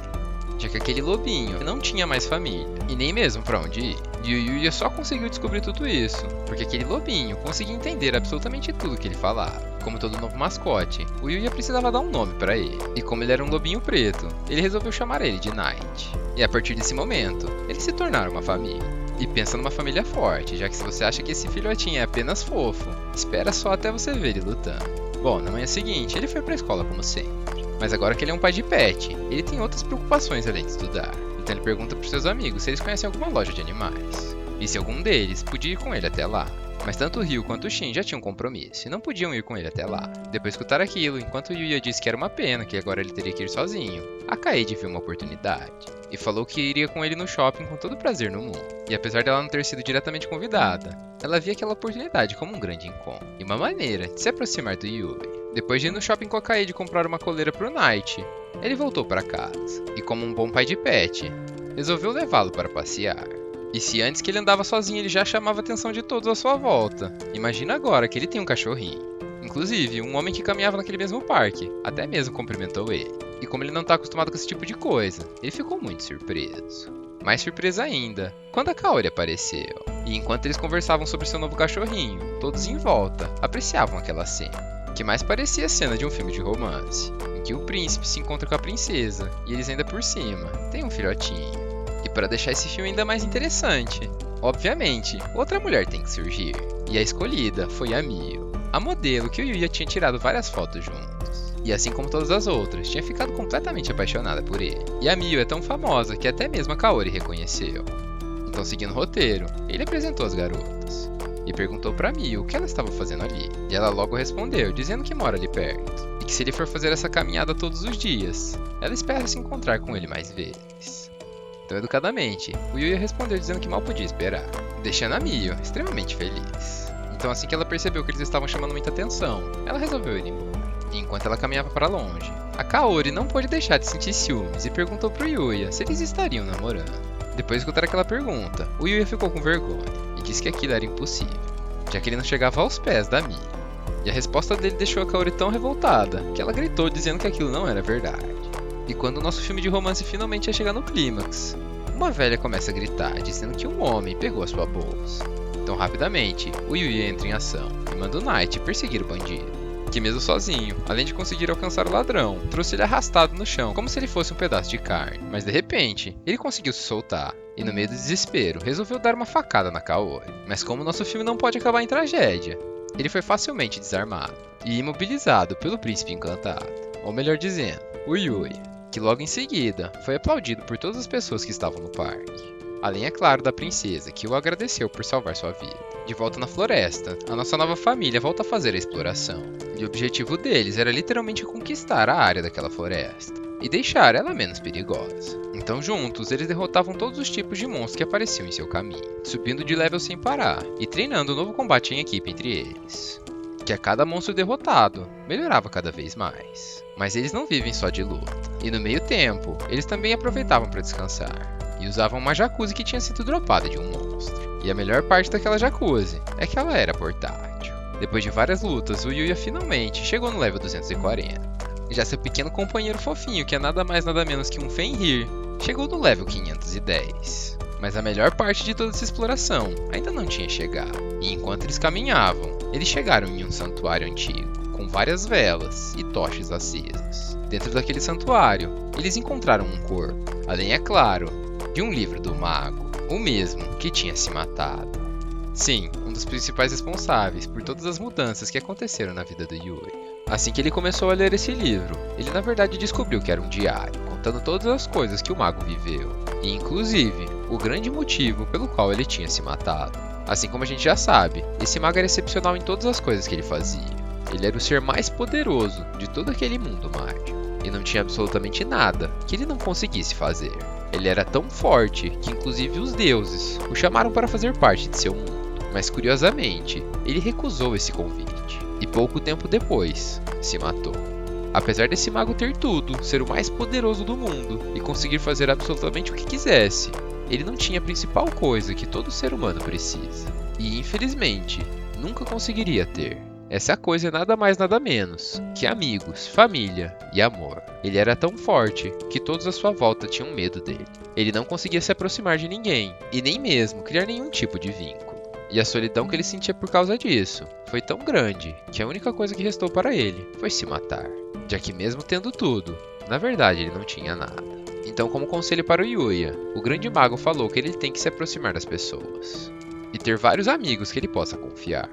A: já que aquele lobinho não tinha mais família e nem mesmo para onde ir. E o Yuya só conseguiu descobrir tudo isso porque aquele lobinho conseguia entender absolutamente tudo que ele falava. Como todo novo mascote, o Yuya precisava dar um nome para ele, e como ele era um lobinho preto, ele resolveu chamar ele de Knight. E a partir desse momento, eles se tornaram uma família. E pensa numa família forte, já que se você acha que esse filhotinho é apenas fofo, espera só até você ver ele lutando. Bom, na manhã seguinte, ele foi pra escola como sempre. Mas agora que ele é um pai de pet, ele tem outras preocupações além de estudar. Então ele pergunta pros seus amigos se eles conhecem alguma loja de animais, e se algum deles podia ir com ele até lá. Mas tanto o Ryu quanto o Shin já tinham um compromisso e não podiam ir com ele até lá. Depois de escutar aquilo, enquanto o Yuya disse que era uma pena, que agora ele teria que ir sozinho, a Kaede viu uma oportunidade e falou que iria com ele no shopping com todo o prazer no mundo. E apesar dela não ter sido diretamente convidada, ela via aquela oportunidade como um grande encontro e uma maneira de se aproximar do Yuya. Depois de ir no shopping com a Kaede comprar uma coleira pro Knight, ele voltou para casa e, como um bom pai de pet, resolveu levá-lo para passear. E se antes que ele andava sozinho ele já chamava a atenção de todos à sua volta, imagina agora que ele tem um cachorrinho. Inclusive, um homem que caminhava naquele mesmo parque até mesmo cumprimentou ele. E como ele não está acostumado com esse tipo de coisa, ele ficou muito surpreso. Mais surpresa ainda, quando a Kaori apareceu. E enquanto eles conversavam sobre seu novo cachorrinho, todos em volta apreciavam aquela cena, que mais parecia a cena de um filme de romance, em que o príncipe se encontra com a princesa e eles ainda por cima têm um filhotinho. E para deixar esse filme ainda mais interessante, obviamente, outra mulher tem que surgir. E a escolhida foi a Mio, a modelo que o Yuya tinha tirado várias fotos juntos. E assim como todas as outras, tinha ficado completamente apaixonada por ele. E a Mio é tão famosa que até mesmo a Kaori reconheceu. Então, seguindo o roteiro, ele apresentou as garotas e perguntou para Mio o que ela estava fazendo ali. E ela logo respondeu, dizendo que mora ali perto e que se ele for fazer essa caminhada todos os dias, ela espera se encontrar com ele mais vezes. Então, educadamente, o Yuya respondeu dizendo que mal podia esperar, deixando a Mio extremamente feliz. Então, assim que ela percebeu que eles estavam chamando muita atenção, ela resolveu ir embora. E enquanto ela caminhava para longe, a Kaori não pôde deixar de sentir ciúmes e perguntou pro Yuya se eles estariam namorando. Depois de escutar aquela pergunta, o Yuya ficou com vergonha e disse que aquilo era impossível, já que ele não chegava aos pés da Mio. E a resposta dele deixou a Kaori tão revoltada que ela gritou dizendo que aquilo não era verdade. E quando o nosso filme de romance finalmente ia chegar no clímax, uma velha começa a gritar, dizendo que um homem pegou a sua bolsa. Então, rapidamente, o Yuya entra em ação e manda o Knight perseguir o bandido. que mesmo sozinho, além de conseguir alcançar o ladrão, trouxe ele arrastado no chão, como se ele fosse um pedaço de carne. Mas de repente, ele conseguiu se soltar. E no meio do desespero, resolveu dar uma facada na Kaori. Mas como nosso filme não pode acabar em tragédia, ele foi facilmente desarmado e imobilizado pelo príncipe encantado. Ou melhor dizendo, o Yuya, que logo em seguida foi aplaudido por todas as pessoas que estavam no parque. Além, é claro, da princesa, que o agradeceu por salvar sua vida. De volta na floresta, a nossa nova família volta a fazer a exploração. E o objetivo deles era literalmente conquistar a área daquela floresta e deixar ela menos perigosa. Então juntos, eles derrotavam todos os tipos de monstros que apareciam em seu caminho, subindo de level sem parar e treinando um novo combate em equipe entre eles. Que a cada monstro derrotado, melhorava cada vez mais. Mas eles não vivem só de luta. E no meio tempo, eles também aproveitavam para descansar. E usavam uma jacuzzi que tinha sido dropada de um monstro. E a melhor parte daquela jacuzzi é que ela era portátil. Depois de várias lutas, o Yuya finalmente chegou no level 240. Já seu pequeno companheiro fofinho, que é nada mais nada menos que um Fenrir, chegou no level 510. Mas a melhor parte de toda essa exploração ainda não tinha chegado. E enquanto eles caminhavam, eles chegaram em um santuário antigo, com várias velas e tochas acesas. Dentro daquele santuário, eles encontraram um corpo, além, é claro, de um livro do mago, o mesmo que tinha se matado. Sim, um dos principais responsáveis por todas as mudanças que aconteceram na vida do Yuya. Assim que ele começou a ler esse livro, ele na verdade descobriu que era um diário, contando todas as coisas que o mago viveu, e inclusive o grande motivo pelo qual ele tinha se matado. Assim como a gente já sabe, esse mago era excepcional em todas as coisas que ele fazia. Ele era o ser mais poderoso de todo aquele mundo mágico, e não tinha absolutamente nada que ele não conseguisse fazer. Ele era tão forte que inclusive os deuses o chamaram para fazer parte de seu mundo. Mas curiosamente, ele recusou esse convite. E pouco tempo depois, se matou. Apesar desse mago ter tudo, ser o mais poderoso do mundo e conseguir fazer absolutamente o que quisesse, ele não tinha a principal coisa que todo ser humano precisa. E infelizmente, nunca conseguiria ter. Essa coisa é nada mais nada menos que amigos, família e amor. Ele era tão forte que todos à sua volta tinham medo dele. Ele não conseguia se aproximar de ninguém e nem mesmo criar nenhum tipo de vínculo. E a solidão que ele sentia por causa disso foi tão grande que a única coisa que restou para ele foi se matar. Já que mesmo tendo tudo, na verdade ele não tinha nada. Então, como conselho para o Yuya, o grande mago falou que ele tem que se aproximar das pessoas e ter vários amigos que ele possa confiar.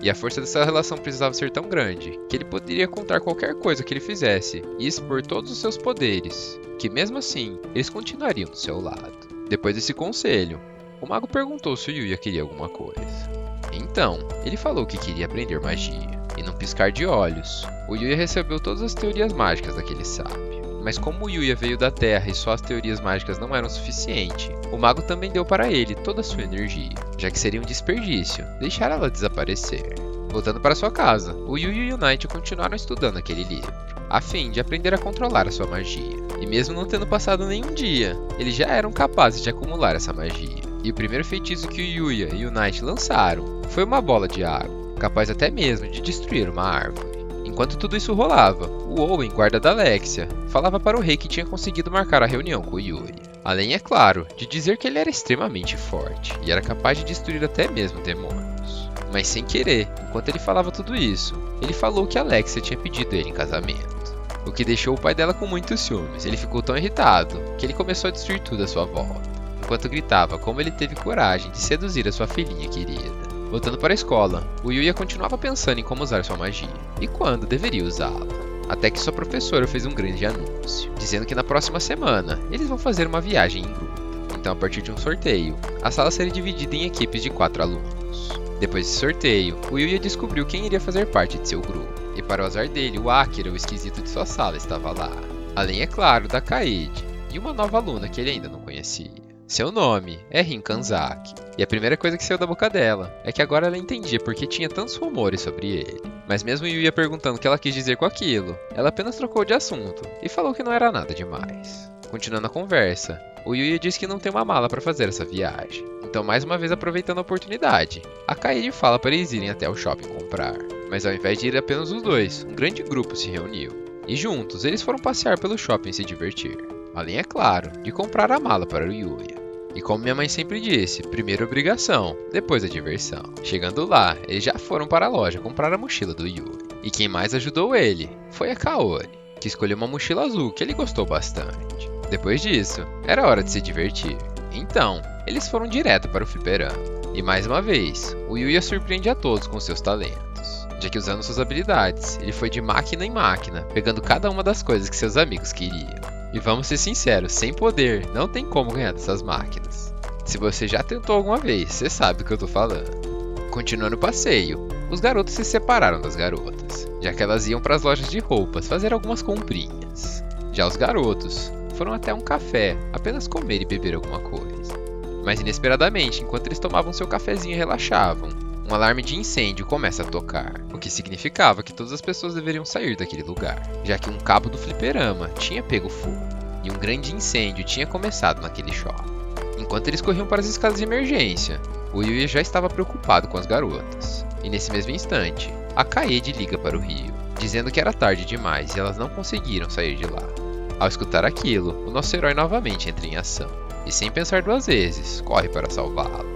A: E a força dessa relação precisava ser tão grande que ele poderia contar qualquer coisa que ele fizesse e expor todos os seus poderes, que mesmo assim, eles continuariam do seu lado. Depois desse conselho, o mago perguntou se o Yuya queria alguma coisa. Então, ele falou que queria aprender magia. E num piscar de olhos, o Yuya recebeu todas as teorias mágicas daquele sábio. Mas como o Yuya veio da Terra e só as teorias mágicas não eram suficiente, o mago também deu para ele toda a sua energia, já que seria um desperdício deixar ela desaparecer. Voltando para sua casa, o Yuya e o Knight continuaram estudando aquele livro, a fim de aprender a controlar a sua magia. E mesmo não tendo passado nenhum dia, eles já eram capazes de acumular essa magia. E o primeiro feitiço que o Yuya e o Knight lançaram foi uma bola de água, capaz até mesmo de destruir uma árvore. Enquanto tudo isso rolava, o Owen, guarda da Alexia, falava para o rei que tinha conseguido marcar a reunião com o Yuya. Além, é claro, de dizer que ele era extremamente forte e era capaz de destruir até mesmo demônios. Mas sem querer, enquanto ele falava tudo isso, ele falou que Alexia tinha pedido ele em casamento. O que deixou o pai dela com muitos ciúmes. Ele ficou tão irritado que ele começou a destruir tudo à sua volta, enquanto gritava como ele teve coragem de seduzir a sua filhinha querida. Voltando para a escola, o Yuya continuava pensando em como usar sua magia e quando deveria usá-la. Até que sua professora fez um grande anúncio, dizendo que na próxima semana eles vão fazer uma viagem em grupo. Então, a partir de um sorteio, a sala seria dividida em equipes de 4 alunos. Depois desse sorteio, o Yuya descobriu quem iria fazer parte de seu grupo. E para o azar dele, o Akira, o esquisito de sua sala, estava lá. Além, é claro, da Kaede e uma nova aluna que ele ainda não conhecia. Seu nome é Rin Kanzaki, e a primeira coisa que saiu da boca dela é que agora ela entendia por que tinha tantos rumores sobre ele. Mas mesmo Yuya perguntando o que ela quis dizer com aquilo, ela apenas trocou de assunto e falou que não era nada demais. Continuando a conversa, o Yuya disse que não tem uma mala para fazer essa viagem. Então, mais uma vez aproveitando a oportunidade, a Kaede fala para eles irem até o shopping comprar. Mas ao invés de ir apenas os dois, um grande grupo se reuniu. E juntos, eles foram passear pelo shopping e se divertir. Além, é claro, de comprar a mala para o Yuya. E como minha mãe sempre disse, primeiro a obrigação, depois a diversão. Chegando lá, eles já foram para a loja comprar a mochila do Yuya. E quem mais ajudou ele foi a Kaori, que escolheu uma mochila azul que ele gostou bastante. Depois disso, era hora de se divertir. Então, eles foram direto para o fliperama. E mais uma vez, o Yuya surpreende a todos com seus talentos, já que usando suas habilidades, ele foi de máquina em máquina, pegando cada uma das coisas que seus amigos queriam. E vamos ser sinceros, sem poder, não tem como ganhar dessas máquinas. Se você já tentou alguma vez, você sabe do que eu tô falando. Continuando o passeio, os garotos se separaram das garotas, já que elas iam para as lojas de roupas fazer algumas comprinhas. Já os garotos foram até um café, apenas comer e beber alguma coisa. Mas inesperadamente, enquanto eles tomavam seu cafezinho e relaxavam, um alarme de incêndio começa a tocar, o que significava que todas as pessoas deveriam sair daquele lugar, já que um cabo do fliperama tinha pego fogo, e um grande incêndio tinha começado naquele shopping. Enquanto eles corriam para as escadas de emergência, o Yuya já estava preocupado com as garotas, e nesse mesmo instante, a Kaede liga para o Ryo, dizendo que era tarde demais e elas não conseguiram sair de lá. Ao escutar aquilo, o nosso herói novamente entra em ação, e sem pensar duas vezes, corre para salvá-las.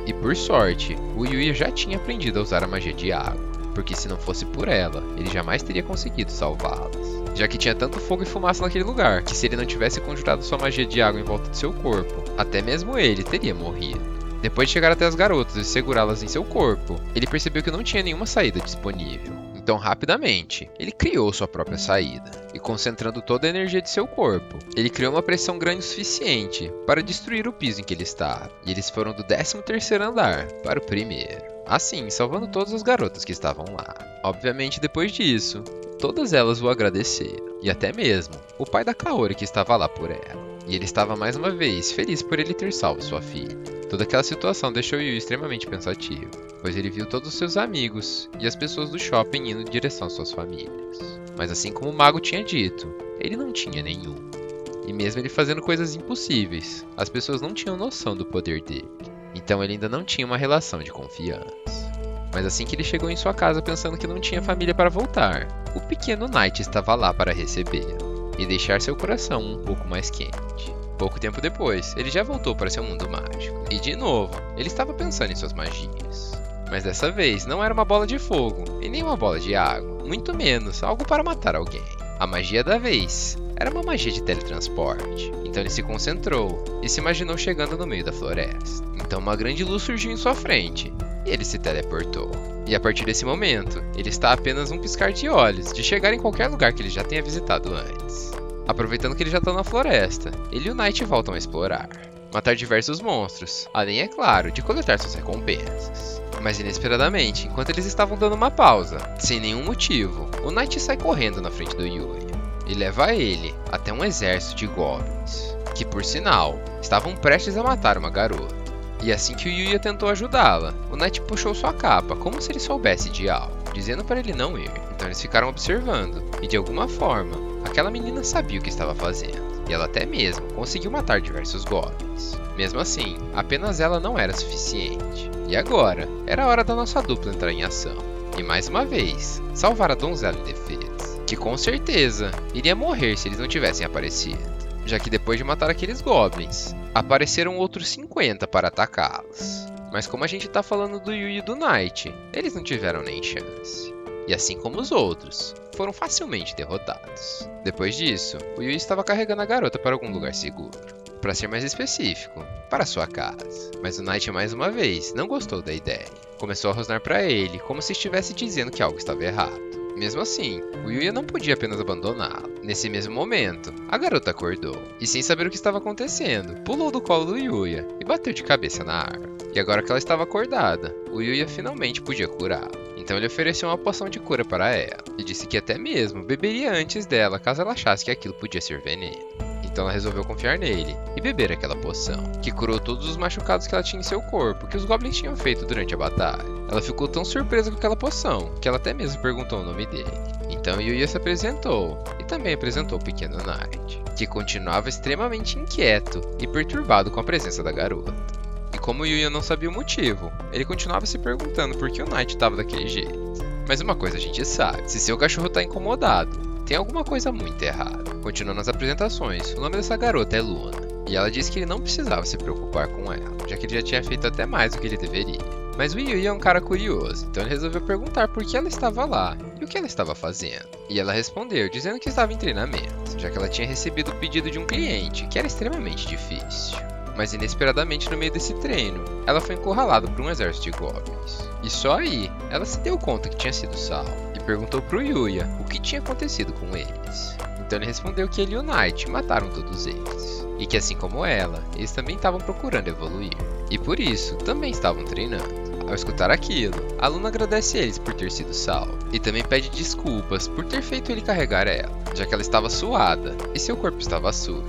A: E por sorte, o Yuya já tinha aprendido a usar a magia de água, porque se não fosse por ela, ele jamais teria conseguido salvá-las, já que tinha tanto fogo e fumaça naquele lugar, que se ele não tivesse conjurado sua magia de água em volta de seu corpo, até mesmo ele teria morrido. Depois de chegar até as garotas e segurá-las em seu corpo, ele percebeu que não tinha nenhuma saída disponível. Então, rapidamente, ele criou sua própria saída, e concentrando toda a energia de seu corpo, ele criou uma pressão grande o suficiente para destruir o piso em que ele estava, e eles foram do 13º andar para o primeiro, assim salvando todas as garotas que estavam lá. Obviamente, depois disso, todas elas o agradeceram, e até mesmo o pai da Kaori que estava lá por ela, e ele estava mais uma vez feliz por ele ter salvo sua filha. Toda aquela situação deixou Yu extremamente pensativo, pois ele viu todos os seus amigos e as pessoas do shopping indo em direção às suas famílias. Mas assim como o mago tinha dito, ele não tinha nenhum. E mesmo ele fazendo coisas impossíveis, as pessoas não tinham noção do poder dele. Então ele ainda não tinha uma relação de confiança. Mas assim que ele chegou em sua casa pensando que não tinha família para voltar, o pequeno Knight estava lá para recebê-lo e deixar seu coração um pouco mais quente. Pouco tempo depois, ele já voltou para seu mundo mágico. E de novo, ele estava pensando em suas magias. Mas dessa vez não era uma bola de fogo e nem uma bola de água, muito menos algo para matar alguém. A magia da vez era uma magia de teletransporte. Então ele se concentrou e se imaginou chegando no meio da floresta. Então uma grande luz surgiu em sua frente e ele se teleportou. E a partir desse momento, ele está a apenas um piscar de olhos de chegar em qualquer lugar que ele já tenha visitado antes. Aproveitando que ele já está na floresta, ele e o Knight voltam a explorar, matar diversos monstros, além, é claro, de coletar suas recompensas. Mas inesperadamente, enquanto eles estavam dando uma pausa, sem nenhum motivo, o Knight sai correndo na frente do Yuya e leva ele até um exército de goblins, que por sinal, estavam prestes a matar uma garota. E assim que o Yuya tentou ajudá-la, o Knight puxou sua capa como se ele soubesse de algo, dizendo para ele não ir. Então eles ficaram observando, e de alguma forma, aquela menina sabia o que estava fazendo, e ela até mesmo conseguiu matar diversos goblins. Mesmo assim, apenas ela não era suficiente. E agora, era a hora da nossa dupla entrar em ação, e mais uma vez, salvar a donzela indefesa, que com certeza iria morrer se eles não tivessem aparecido, já que depois de matar aqueles goblins, apareceram outros 50 para atacá-los. Mas como a gente tá falando do Yuya e do Knight, eles não tiveram nem chance. E assim como os outros, foram facilmente derrotados. Depois disso, o Yuya estava carregando a garota para algum lugar seguro. Para ser mais específico, para sua casa. Mas o Knight mais uma vez não gostou da ideia. Começou a rosnar para ele como se estivesse dizendo que algo estava errado. Mesmo assim, o Yuya não podia apenas abandoná-lo. Nesse mesmo momento, a garota acordou, e sem saber o que estava acontecendo, pulou do colo do Yuya e bateu de cabeça na árvore. E agora que ela estava acordada, o Yuya finalmente podia curá-la. Então ele ofereceu uma poção de cura para ela, e disse que até mesmo beberia antes dela caso ela achasse que aquilo podia ser veneno. Então ela resolveu confiar nele e beber aquela poção, que curou todos os machucados que ela tinha em seu corpo que os goblins tinham feito durante a batalha. Ela ficou tão surpresa com aquela poção que ela até mesmo perguntou o nome dele. Então Yuya se apresentou e também apresentou o pequeno Knight, que continuava extremamente inquieto e perturbado com a presença da garota. E como Yuya não sabia o motivo, ele continuava se perguntando por que o Knight estava daquele jeito. Mas uma coisa a gente sabe, se seu cachorro está incomodado, tem alguma coisa muito errada. Continuando as apresentações, o nome dessa garota é Luna, e ela disse que ele não precisava se preocupar com ela, já que ele já tinha feito até mais do que ele deveria. Mas o Yuya é um cara curioso, então ele resolveu perguntar por que ela estava lá e o que ela estava fazendo. E ela respondeu dizendo que estava em treinamento, já que ela tinha recebido o pedido de um cliente, que era extremamente difícil. Mas inesperadamente no meio desse treino, ela foi encurralada por um exército de goblins. E só aí, ela se deu conta que tinha sido salva e perguntou pro Yuya o que tinha acontecido com eles. Então ele respondeu que ele e o Knight mataram todos eles, e que assim como ela, eles também estavam procurando evoluir, e por isso também estavam treinando. Ao escutar aquilo, a Luna agradece eles por ter sido salvo, e também pede desculpas por ter feito ele carregar ela, já que ela estava suada e seu corpo estava sujo,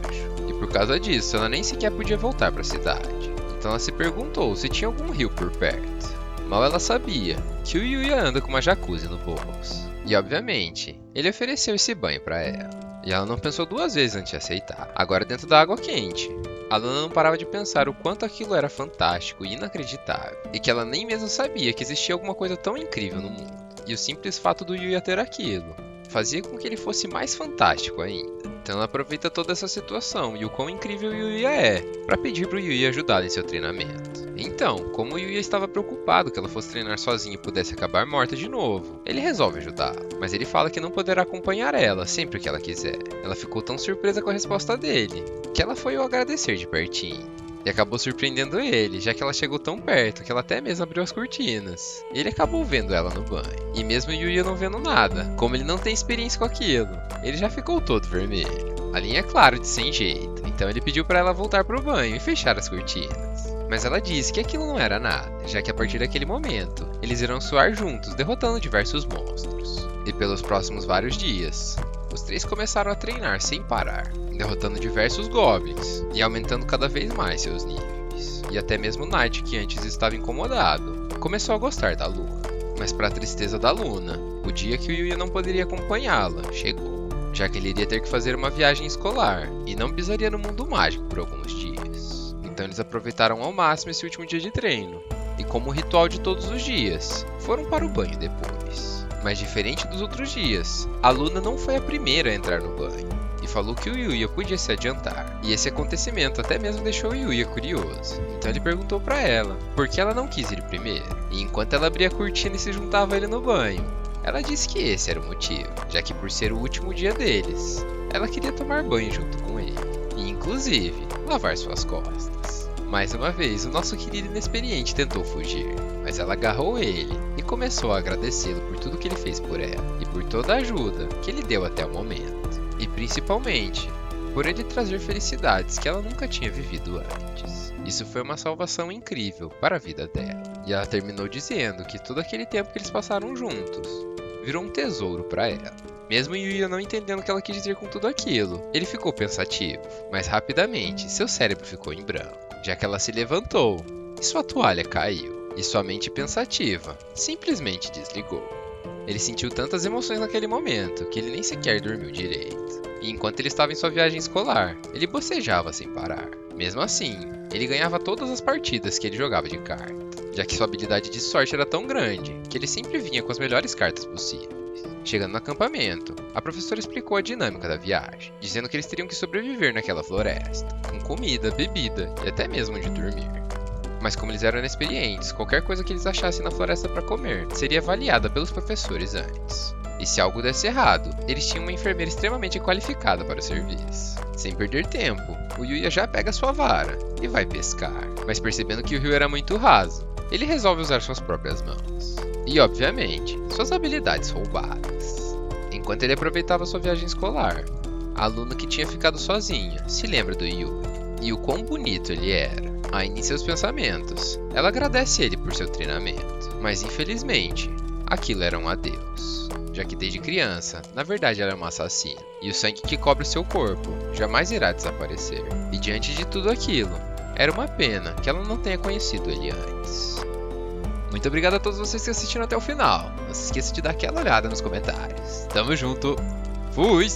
A: e por causa disso ela nem sequer podia voltar para a cidade. Então ela se perguntou se tinha algum rio por perto. Mal ela sabia que o Yuya anda com uma jacuzzi no bolso, e obviamente, ele ofereceu esse banho para ela. E ela não pensou duas vezes antes de aceitar, agora dentro da água quente. A Luna não parava de pensar o quanto aquilo era fantástico e inacreditável, e que ela nem mesmo sabia que existia alguma coisa tão incrível no mundo. E o simples fato do Yuya ter aquilo fazia com que ele fosse mais fantástico ainda. Então ela aproveita toda essa situação e o quão incrível o Yuya é, para pedir pro Yuya ajudá-la em seu treinamento. Então, como o Yuya estava preocupado que ela fosse treinar sozinha e pudesse acabar morta de novo, ele resolve ajudá-la, mas ele fala que não poderá acompanhar ela sempre que ela quiser. Ela ficou tão surpresa com a resposta dele, que ela foi o agradecer de pertinho. E acabou surpreendendo ele, já que ela chegou tão perto que ela até mesmo abriu as cortinas. E ele acabou vendo ela no banho. E mesmo o Yuya não vendo nada, como ele não tem experiência com aquilo, ele já ficou todo vermelho. A linha é claro de sem jeito, então ele pediu para ela voltar pro banho e fechar as cortinas. Mas ela disse que aquilo não era nada, já que a partir daquele momento, eles irão suar juntos, derrotando diversos monstros. E pelos próximos vários dias, os três começaram a treinar sem parar, derrotando diversos goblins e aumentando cada vez mais seus níveis. E até mesmo Knight, que antes estava incomodado, começou a gostar da Luna. Mas para a tristeza da Luna, o dia que o Yuya não poderia acompanhá-la chegou, já que ele iria ter que fazer uma viagem escolar e não pisaria no mundo mágico por alguns dias. Então eles aproveitaram ao máximo esse último dia de treino, e como ritual de todos os dias, foram para o banho depois. Mas diferente dos outros dias, a Luna não foi a primeira a entrar no banho, e falou que o Yuya podia se adiantar. E esse acontecimento até mesmo deixou o Yuya curioso, então ele perguntou para ela por que ela não quis ir primeiro. E enquanto ela abria a cortina e se juntava a ele no banho, ela disse que esse era o motivo, já que por ser o último dia deles, ela queria tomar banho junto com ele, e inclusive lavar suas costas. Mais uma vez, o nosso querido inexperiente tentou fugir, mas ela agarrou ele e começou a agradecê-lo por tudo que ele fez por ela e por toda a ajuda que ele deu até o momento. E principalmente, por ele trazer felicidades que ela nunca tinha vivido antes. Isso foi uma salvação incrível para a vida dela. E ela terminou dizendo que todo aquele tempo que eles passaram juntos virou um tesouro para ela. Mesmo Yuya não entendendo o que ela quis dizer com tudo aquilo, ele ficou pensativo, mas rapidamente seu cérebro ficou em branco, já que ela se levantou e sua toalha caiu, e sua mente pensativa simplesmente desligou. Ele sentiu tantas emoções naquele momento que ele nem sequer dormiu direito. E enquanto ele estava em sua viagem escolar, ele bocejava sem parar. Mesmo assim, ele ganhava todas as partidas que ele jogava de carta, já que sua habilidade de sorte era tão grande que ele sempre vinha com as melhores cartas possíveis. Chegando no acampamento, a professora explicou a dinâmica da viagem, dizendo que eles teriam que sobreviver naquela floresta, com comida, bebida e até mesmo onde dormir. Mas como eles eram inexperientes, qualquer coisa que eles achassem na floresta para comer seria avaliada pelos professores antes. E se algo desse errado, eles tinham uma enfermeira extremamente qualificada para o serviço. Sem perder tempo, o Yuya já pega sua vara e vai pescar, mas percebendo que o rio era muito raso, ele resolve usar suas próprias mãos. E, obviamente, suas habilidades roubadas. Enquanto ele aproveitava sua viagem escolar, a aluna que tinha ficado sozinha se lembra do Yuya e o quão bonito ele era. Ainda em seus pensamentos, ela agradece ele por seu treinamento, mas infelizmente, aquilo era um adeus, já que desde criança, na verdade ela é uma assassina, e o sangue que cobre seu corpo jamais irá desaparecer. E diante de tudo aquilo, era uma pena que ela não tenha conhecido ele antes. Muito obrigado a todos vocês que assistiram até o final. Não se esqueça de dar aquela olhada nos comentários. Tamo junto. Fui!